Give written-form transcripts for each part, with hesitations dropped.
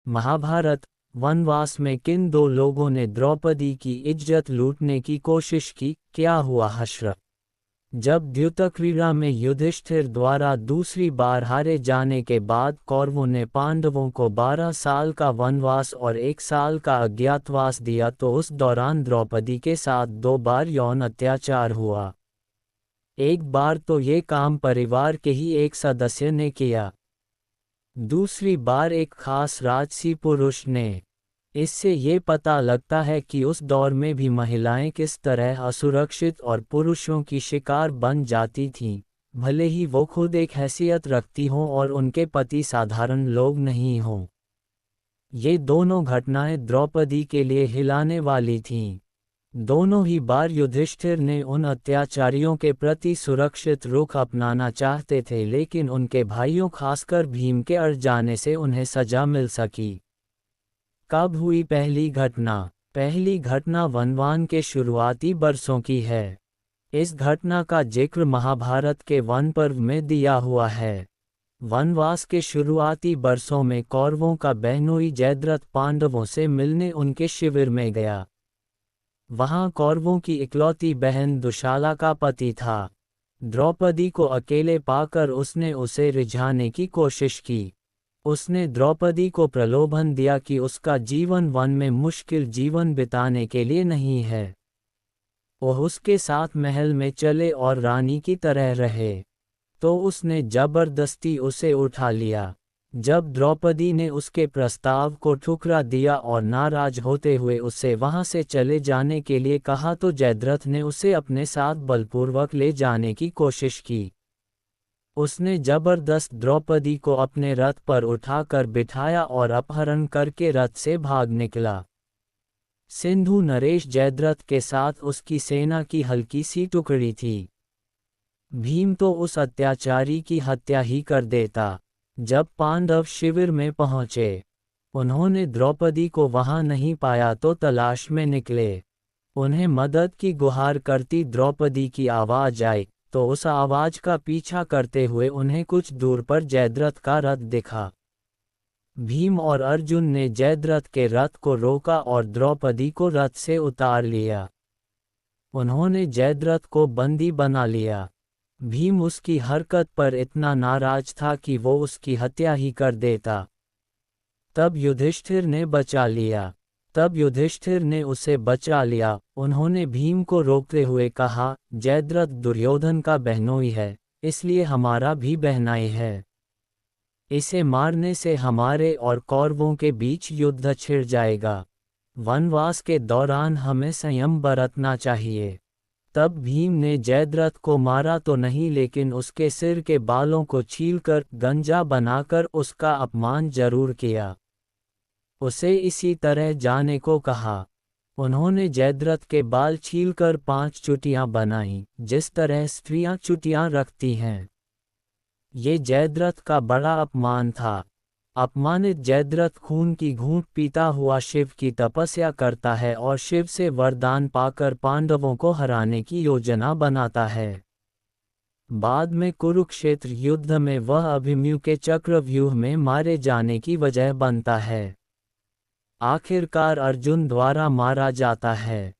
महाभारत। वनवास में किन दो लोगों ने द्रौपदी की इज्जत लूटने की कोशिश की, क्या हुआ हश्र? जब द्यूतक्रीड़ा में युधिष्ठिर द्वारा दूसरी बार हारे जाने के बाद कौरवों ने पांडवों को 12 साल का वनवास और 1 साल का अज्ञातवास दिया तो उस दौरान द्रौपदी के साथ 2 बार यौन अत्याचार हुआ। एक बार तो ये काम परिवार के ही एक सदस्य ने किया, दूसरी बार एक खास राजसी पुरुष ने। इससे ये पता लगता है कि उस दौर में भी महिलाएं किस तरह असुरक्षित और पुरुषों की शिकार बन जाती थीं, भले ही वो खुद एक हैसियत रखती हों और उनके पति साधारण लोग नहीं हों। ये दोनों घटनाएं द्रौपदी के लिए हिलाने वाली थीं। दोनों ही बार युधिष्ठिर ने उन अत्याचारियों के प्रति सुरक्षित रुख अपनाना चाहते थे, लेकिन उनके भाइयों खासकर भीम के अड़ जाने से उन्हें सजा मिल सकी। कब हुई पहली घटना? पहली घटना वनवास के शुरुआती बरसों की है। इस घटना का जिक्र महाभारत के वन पर्व में दिया हुआ है। वनवास के शुरुआती बरसों में कौरवों का बहनोई जयद्रथ पांडवों से मिलने उनके शिविर में गया। वहां कौरवों की इकलौती बहन दुशाला का पति था। द्रौपदी को अकेले पाकर उसने उसे रिझाने की कोशिश की। उसने द्रौपदी को प्रलोभन दिया कि उसका जीवन वन में मुश्किल जीवन बिताने के लिए नहीं है, वह उसके साथ महल में चले और रानी की तरह रहे। तो उसने जबरदस्ती उसे उठा लिया। जब द्रौपदी ने उसके प्रस्ताव को ठुकरा दिया और नाराज होते हुए उसे वहां से चले जाने के लिए कहा तो जयद्रथ ने उसे अपने साथ बलपूर्वक ले जाने की कोशिश की। उसने जबरदस्त द्रौपदी को अपने रथ पर उठाकर बिठाया और अपहरण करके रथ से भाग निकला। सिंधु नरेश जयद्रथ के साथ उसकी सेना की हल्की सी टुकड़ी थी। भीम तो उस अत्याचारी की हत्या ही कर देता। जब पांडव शिविर में पहुंचे, उन्होंने द्रौपदी को वहां नहीं पाया तो तलाश में निकले। उन्हें मदद की गुहार करती द्रौपदी की आवाज आई, तो उस आवाज का पीछा करते हुए उन्हें कुछ दूर पर जयद्रथ का रथ दिखा। भीम और अर्जुन ने जयद्रथ के रथ को रोका और द्रौपदी को रथ से उतार लिया। उन्होंने जयद्रथ को बंदी बना लिया। भीम उसकी हरकत पर इतना नाराज था कि वो उसकी हत्या ही कर देता। तब युधिष्ठिर ने उसे बचा लिया। उन्होंने भीम को रोकते हुए कहा, जयद्रथ दुर्योधन का बहनोई है, इसलिए हमारा भी बहनाई है। इसे मारने से हमारे और कौरवों के बीच युद्ध छिड़ जाएगा। वनवास के दौरान हमें संयम बरतना चाहिए। तब भीम ने जयद्रथ को मारा तो नहीं, लेकिन उसके सिर के बालों को छीलकर गंजा बनाकर उसका अपमान जरूर किया। उसे इसी तरह जाने को कहा। उन्होंने जयद्रथ के बाल छीलकर 5 चुटियां बनाईं, जिस तरह स्त्रियां चुटियां रखती हैं। ये जयद्रथ का बड़ा अपमान था। अपमानित जयद्रथ खून की घूंट पीता हुआ शिव की तपस्या करता है और शिव से वरदान पाकर पांडवों को हराने की योजना बनाता है। बाद में कुरुक्षेत्र युद्ध में वह अभिमन्यु के चक्रव्यूह में मारे जाने की वजह बनता है। आखिरकार अर्जुन द्वारा मारा जाता है।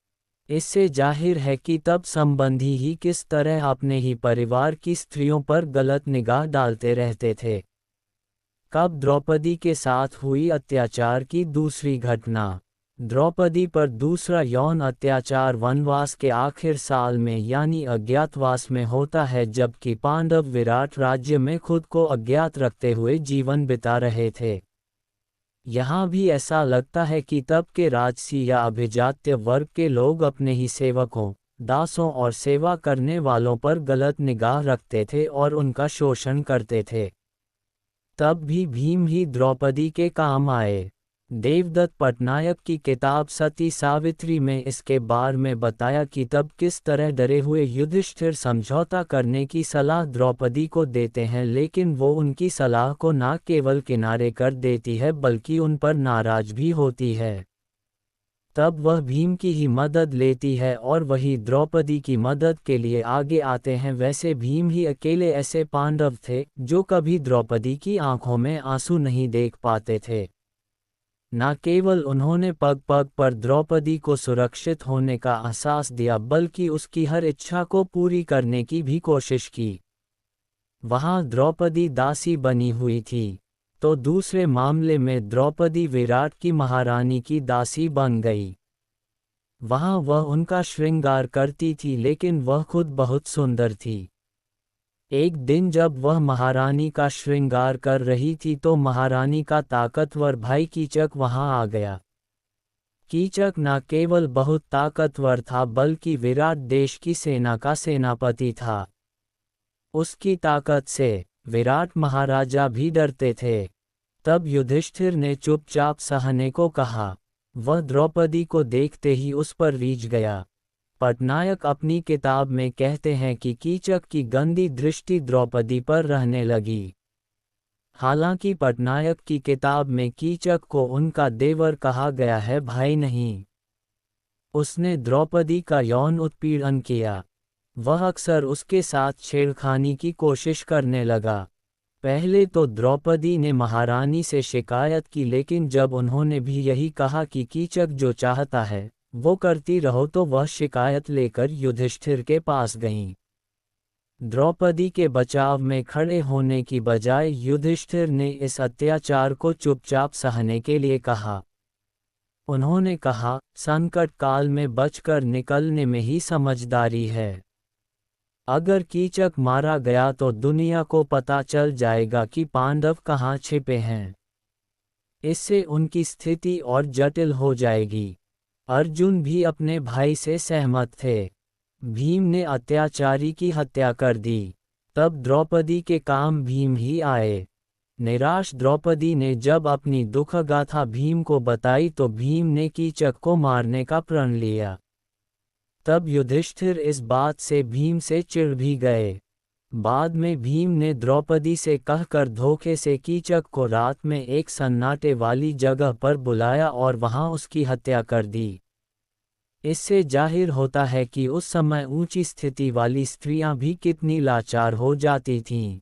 इससे जाहिर है कि तब संबंधी ही किस तरह अपने ही परिवार की स्त्रियों पर गलत निगाह डालते रहते थे। कब द्रौपदी के साथ हुई अत्याचार की दूसरी घटना? द्रौपदी पर दूसरा यौन अत्याचार वनवास के आखिर साल में यानी अज्ञातवास में होता है, जबकि पांडव विराट राज्य में खुद को अज्ञात रखते हुए जीवन बिता रहे थे। यहाँ भी ऐसा लगता है कि तब के राजसी या अभिजात्य वर्ग के लोग अपने ही सेवकों, दासों और सेवा करने वालों पर गलत निगाह रखते थे और उनका शोषण करते थे। तब भी भीम ही द्रौपदी के काम आए। देवदत्त पटनायक की किताब सती सावित्री में इसके बारे में बताया कि तब किस तरह डरे हुए युधिष्ठिर समझौता करने की सलाह द्रौपदी को देते हैं, लेकिन वो उनकी सलाह को न केवल किनारे कर देती है बल्कि उन पर नाराज भी होती है। तब वह भीम की ही मदद लेती है और वही द्रौपदी की मदद के लिए आगे आते हैं। वैसे भीम ही अकेले ऐसे पांडव थे जो कभी द्रौपदी की आंखों में आंसू नहीं देख पाते थे। न केवल उन्होंने पग पग पर द्रौपदी को सुरक्षित होने का एहसास दिया बल्कि उसकी हर इच्छा को पूरी करने की भी कोशिश की। वहाँ द्रौपदी दासी बनी हुई थी, तो दूसरे मामले में द्रौपदी विराट की महारानी की दासी बन गई। वहाँ वह उनका श्रृंगार करती थी लेकिन वह खुद बहुत सुंदर थी। एक दिन जब वह महारानी का श्रृंगार कर रही थी तो महारानी का ताकतवर भाई कीचक वहाँ आ गया। कीचक न केवल बहुत ताकतवर था बल्कि विराट देश की सेना का सेनापति था। उसकी ताकत से विराट महाराजा भी डरते थे। तब युधिष्ठिर ने चुपचाप सहने को कहा। वह द्रौपदी को देखते ही उस पर रीझ गया। पटनायक अपनी किताब में कहते हैं कि कीचक की गंदी दृष्टि द्रौपदी पर रहने लगी। हालांकि पटनायक की किताब में कीचक को उनका देवर कहा गया है, भाई नहीं। उसने द्रौपदी का यौन उत्पीड़न किया। वह अक्सर उसके साथ छेड़खानी की कोशिश करने लगा। पहले तो द्रौपदी ने महारानी से शिकायत की लेकिन जब उन्होंने भी यही कहा कि कीचक जो चाहता है वो करती रहो तो वह शिकायत लेकर युधिष्ठिर के पास गईं। द्रौपदी के बचाव में खड़े होने की बजाय युधिष्ठिर ने इस अत्याचार को चुपचाप सहने के लिए कहा। उन्होंने कहा, संकट काल में बचकर निकलने में ही समझदारी है। अगर कीचक मारा गया तो दुनिया को पता चल जाएगा कि पांडव कहाँ छिपे हैं। इससे उनकी स्थिति और जटिल हो जाएगी। अर्जुन भी अपने भाई से सहमत थे। भीम ने अत्याचारी की हत्या कर दी। तब द्रौपदी के काम भीम ही आए। निराश द्रौपदी ने जब अपनी दुखगाथा भीम को बताई तो भीम ने कीचक को मारने का प्रण लिया। तब युधिष्ठिर इस बात से भीम से चिढ़ भी गए। बाद में भीम ने द्रौपदी से कहकर धोखे से कीचक को रात में एक सन्नाटे वाली जगह पर बुलाया और वहां उसकी हत्या कर दी। इससे जाहिर होता है कि उस समय ऊंची स्थिति वाली स्त्रियां भी कितनी लाचार हो जाती थीं।